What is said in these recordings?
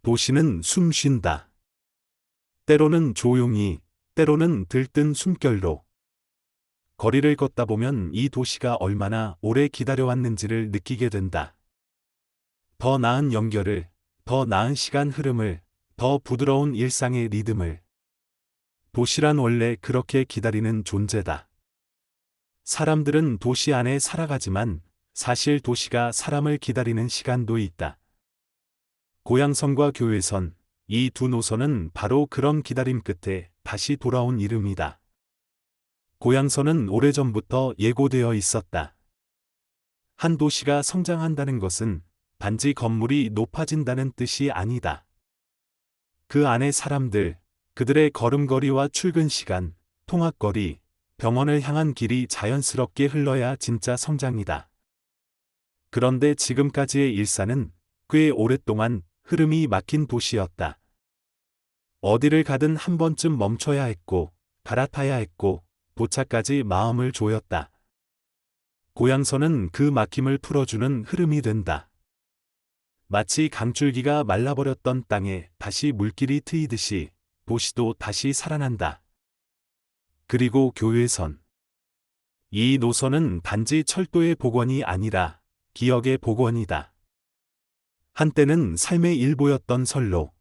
도시는 숨 쉰다. 때로는 조용히, 때로는 들뜬 숨결로. 거리를 걷다 보면 이 도시가 얼마나 오래 기다려왔는지를 느끼게 된다. 더 나은 연결을, 더 나은 시간 흐름을, 더 부드러운 일상의 리듬을. 도시란 원래 그렇게 기다리는 존재다. 사람들은 도시 안에 살아가지만 사실 도시가 사람을 기다리는 시간도 있다. 고향선과 교외선, 이 두 노선은 바로 그런 기다림 끝에 다시 돌아온 이름이다. 고향선은 오래전부터 예고되어 있었다. 한 도시가 성장한다는 것은 단지 건물이 높아진다는 뜻이 아니다. 그 안의 사람들, 그들의 걸음걸이와 출근 시간, 통학거리, 병원을 향한 길이 자연스럽게 흘러야 진짜 성장이다. 그런데 지금까지의 일사는 꽤 오랫동안 흐름이 막힌 도시였다. 어디를 가든 한 번쯤 멈춰야 했고, 갈아타야 했고, 도착까지 마음을 조였다. 고향선은 그 막힘을 풀어주는 흐름이 된다. 마치 강줄기가 말라버렸던 땅에 다시 물길이 트이듯이 도시도 다시 살아난다. 그리고 교외선. 이 노선은 단지 철도의 복원이 아니라 기억의 복원이다. 한때는 삶의 일부였던 선로.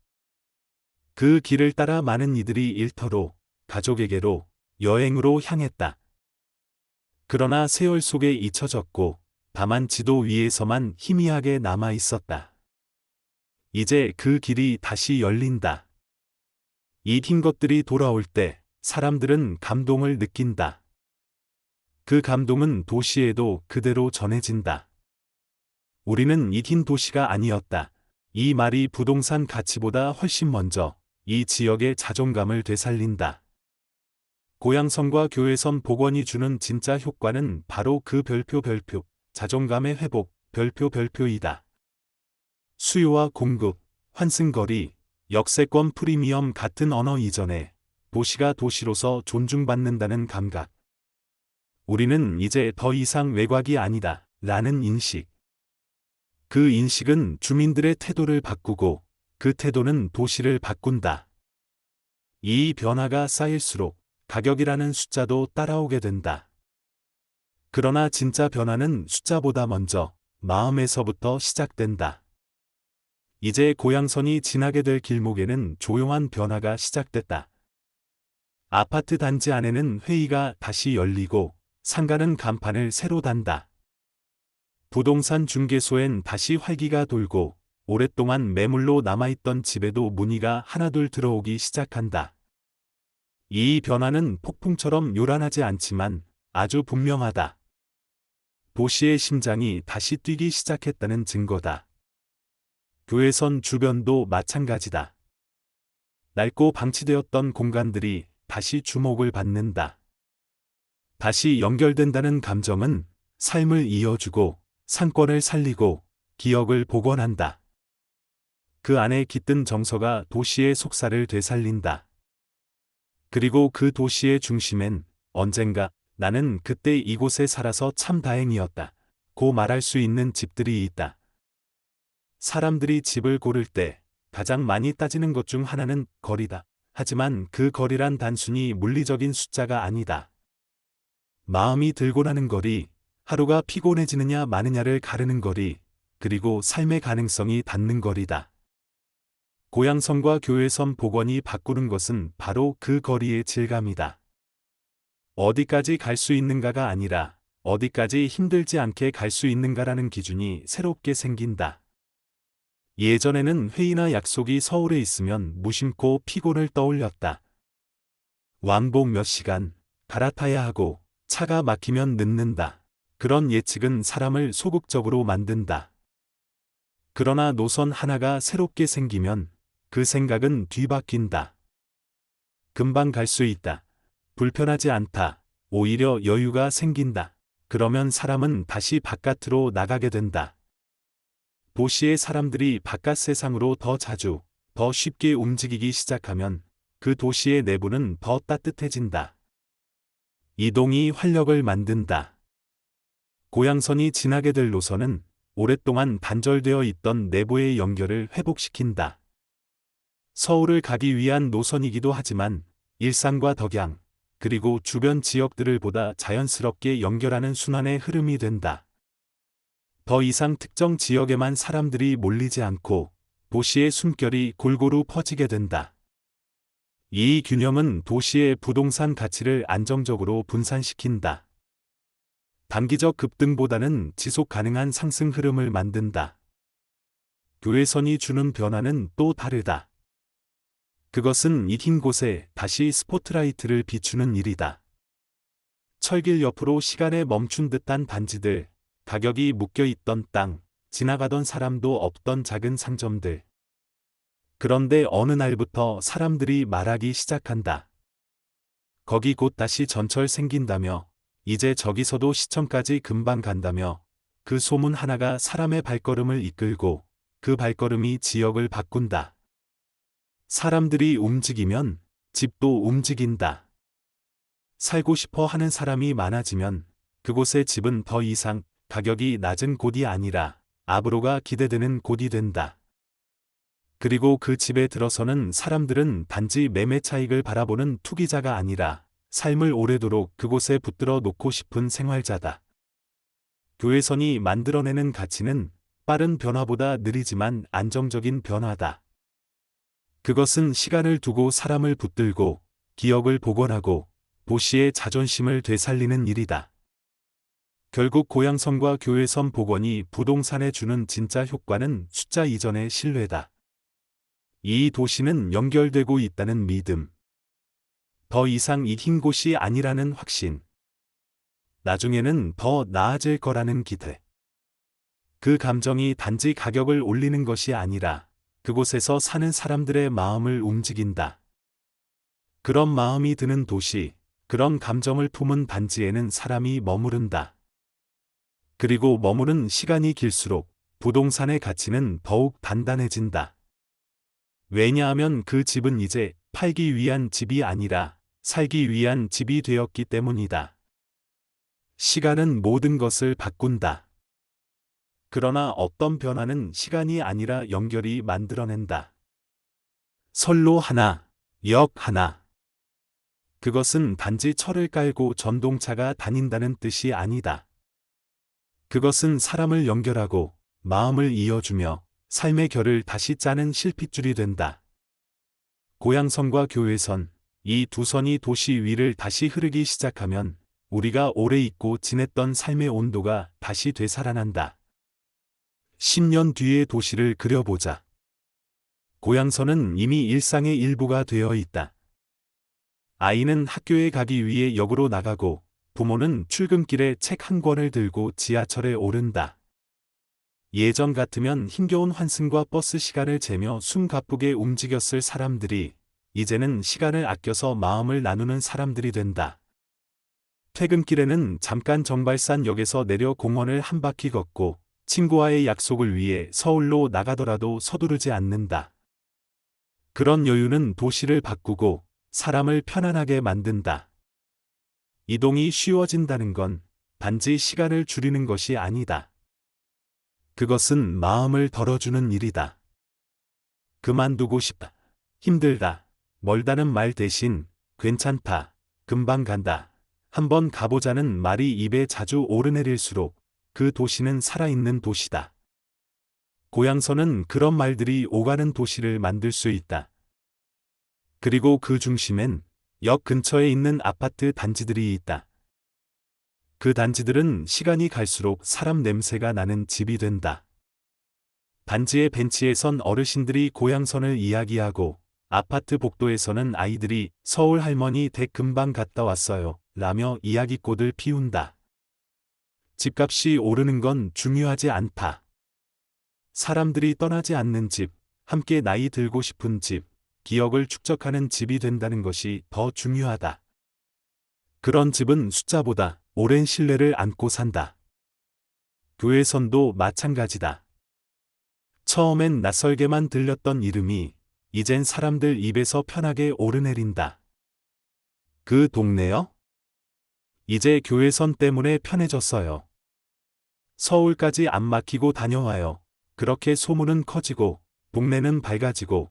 그 길을 따라 많은 이들이 일터로, 가족에게로, 여행으로 향했다. 그러나 세월 속에 잊혀졌고 다만 지도 위에서만 희미하게 남아 있었다. 이제 그 길이 다시 열린다. 잊힌 것들이 돌아올 때 사람들은 감동을 느낀다. 그 감동은 도시에도 그대로 전해진다. 우리는 잊힌 도시가 아니었다. 이 말이 부동산 가치보다 훨씬 먼저 이 지역의 자존감을 되살린다. 고향선과 교외선 복원이 주는 진짜 효과는 바로 그 별표, 자존감의 회복, 별표이다. 수요와 공급, 환승거리, 역세권 프리미엄 같은 언어 이전에 도시가 도시로서 존중받는다는 감각. 우리는 이제 더 이상 외곽이 아니다 라는 인식. 그 인식은 주민들의 태도를 바꾸고 그 태도는 도시를 바꾼다. 이 변화가 쌓일수록 가격이라는 숫자도 따라오게 된다. 그러나 진짜 변화는 숫자보다 먼저 마음에서부터 시작된다. 이제 고향선이 지나게 될 길목에는 조용한 변화가 시작됐다. 아파트 단지 안에는 회의가 다시 열리고 상가는 간판을 새로 단다. 부동산 중개소엔 다시 활기가 돌고 오랫동안 매물로 남아있던 집에도 문의가 하나둘 들어오기 시작한다. 이 변화는 폭풍처럼 요란하지 않지만 아주 분명하다. 도시의 심장이 다시 뛰기 시작했다는 증거다. 교외선 주변도 마찬가지다. 낡고 방치되었던 공간들이 다시 주목을 받는다. 다시 연결된다는 감정은 삶을 이어주고 상권을 살리고 기억을 복원한다. 그 안에 깃든 정서가 도시의 속살을 되살린다. 그리고 그 도시의 중심엔 언젠가 나는 그때 이곳에 살아서 참 다행이었다 고 말할 수 있는 집들이 있다. 사람들이 집을 고를 때 가장 많이 따지는 것 중 하나는 거리다. 하지만 그 거리란 단순히 물리적인 숫자가 아니다. 마음이 들고 나는 거리, 하루가 피곤해지느냐 마느냐를 가르는 거리, 그리고 삶의 가능성이 닿는 거리다. 고향선과 교외선 복원이 바꾸는 것은 바로 그 거리의 질감이다. 어디까지 갈 수 있는가가 아니라 어디까지 힘들지 않게 갈 수 있는가라는 기준이 새롭게 생긴다. 예전에는 회의나 약속이 서울에 있으면 무심코 피곤을 떠올렸다. 왕복 몇 시간, 갈아타야 하고 차가 막히면 늦는다. 그런 예측은 사람을 소극적으로 만든다. 그러나 노선 하나가 새롭게 생기면 그 생각은 뒤바뀐다. 금방 갈 수 있다. 불편하지 않다. 오히려 여유가 생긴다. 그러면 사람은 다시 바깥으로 나가게 된다. 도시의 사람들이 바깥 세상으로 더 자주, 더 쉽게 움직이기 시작하면 그 도시의 내부는 더 따뜻해진다. 이동이 활력을 만든다. 고향선이 지나게 될 노선은 오랫동안 단절되어 있던 내부의 연결을 회복시킨다. 서울을 가기 위한 노선이기도 하지만 일산과 덕양, 그리고 주변 지역들을 보다 자연스럽게 연결하는 순환의 흐름이 된다. 더 이상 특정 지역에만 사람들이 몰리지 않고 도시의 숨결이 골고루 퍼지게 된다. 이 균형은 도시의 부동산 가치를 안정적으로 분산시킨다. 단기적 급등보다는 지속 가능한 상승 흐름을 만든다. 교외선이 주는 변화는 또 다르다. 그것은 이 흰 곳에 다시 스포트라이트를 비추는 일이다. 철길 옆으로 시간에 멈춘 듯한 단지들, 가격이 묶여있던 땅, 지나가던 사람도 없던 작은 상점들. 그런데 어느 날부터 사람들이 말하기 시작한다. 거기 곧 다시 전철 생긴다며, 이제 저기서도 시청까지 금방 간다며, 그 소문 하나가 사람의 발걸음을 이끌고 그 발걸음이 지역을 바꾼다. 사람들이 움직이면 집도 움직인다. 살고 싶어 하는 사람이 많아지면 그곳의 집은 더 이상 가격이 낮은 곳이 아니라 앞으로가 기대되는 곳이 된다. 그리고 그 집에 들어서는 사람들은 단지 매매 차익을 바라보는 투기자가 아니라 삶을 오래도록 그곳에 붙들어 놓고 싶은 생활자다. 교외선이 만들어내는 가치는 빠른 변화보다 느리지만 안정적인 변화다. 그것은 시간을 두고 사람을 붙들고 기억을 복원하고 도시의 자존심을 되살리는 일이다. 결국 고양선과 교외선 복원이 부동산에 주는 진짜 효과는 숫자 이전의 신뢰다. 이 도시는 연결되고 있다는 믿음. 더 이상 이 흰 곳이 아니라는 확신. 나중에는 더 나아질 거라는 기대. 그 감정이 단지 가격을 올리는 것이 아니라 그곳에서 사는 사람들의 마음을 움직인다. 그런 마음이 드는 도시, 그런 감정을 품은 단지에는 사람이 머무른다. 그리고 머무른 시간이 길수록 부동산의 가치는 더욱 단단해진다. 왜냐하면 그 집은 이제 팔기 위한 집이 아니라 살기 위한 집이 되었기 때문이다. 시간은 모든 것을 바꾼다. 그러나 어떤 변화는 시간이 아니라 연결이 만들어낸다. 선로 하나, 역 하나. 그것은 단지 철을 깔고 전동차가 다닌다는 뜻이 아니다. 그것은 사람을 연결하고 마음을 이어주며 삶의 결을 다시 짜는 실핏줄이 된다. 고양선과 교외선, 이 두 선이 도시 위를 다시 흐르기 시작하면 우리가 오래 잊고 지냈던 삶의 온도가 다시 되살아난다. 10년 뒤의 도시를 그려보자. 고양선은 이미 일상의 일부가 되어 있다. 아이는 학교에 가기 위해 역으로 나가고 부모는 출근길에 책 한 권을 들고 지하철에 오른다. 예전 같으면 힘겨운 환승과 버스 시간을 재며 숨 가쁘게 움직였을 사람들이 이제는 시간을 아껴서 마음을 나누는 사람들이 된다. 퇴근길에는 잠깐 정발산역에서 내려 공원을 한 바퀴 걷고 친구와의 약속을 위해 서울로 나가더라도 서두르지 않는다. 그런 여유는 도시를 바꾸고 사람을 편안하게 만든다. 이동이 쉬워진다는 건 단지 시간을 줄이는 것이 아니다. 그것은 마음을 덜어주는 일이다. 그만두고 싶다. 힘들다. 멀다는 말 대신 괜찮다. 금방 간다. 한번 가보자는 말이 입에 자주 오르내릴수록 그 도시는 살아있는 도시다. 고양선은 그런 말들이 오가는 도시를 만들 수 있다. 그리고 그 중심엔 역 근처에 있는 아파트 단지들이 있다. 그 단지들은 시간이 갈수록 사람 냄새가 나는 집이 된다. 단지의 벤치에선 어르신들이 고양선을 이야기하고 아파트 복도에서는 아이들이 서울 할머니 댁 금방 갔다 왔어요 라며 이야기꽃을 피운다. 집값이 오르는 건 중요하지 않다. 사람들이 떠나지 않는 집, 함께 나이 들고 싶은 집, 기억을 축적하는 집이 된다는 것이 더 중요하다. 그런 집은 숫자보다 오랜 신뢰를 안고 산다. 교외선도 마찬가지다. 처음엔 낯설게만 들렸던 이름이 이젠 사람들 입에서 편하게 오르내린다. 그 동네요? 이제 교외선 때문에 편해졌어요. 서울까지 안 막히고 다녀와요. 그렇게 소문은 커지고 동네는 밝아지고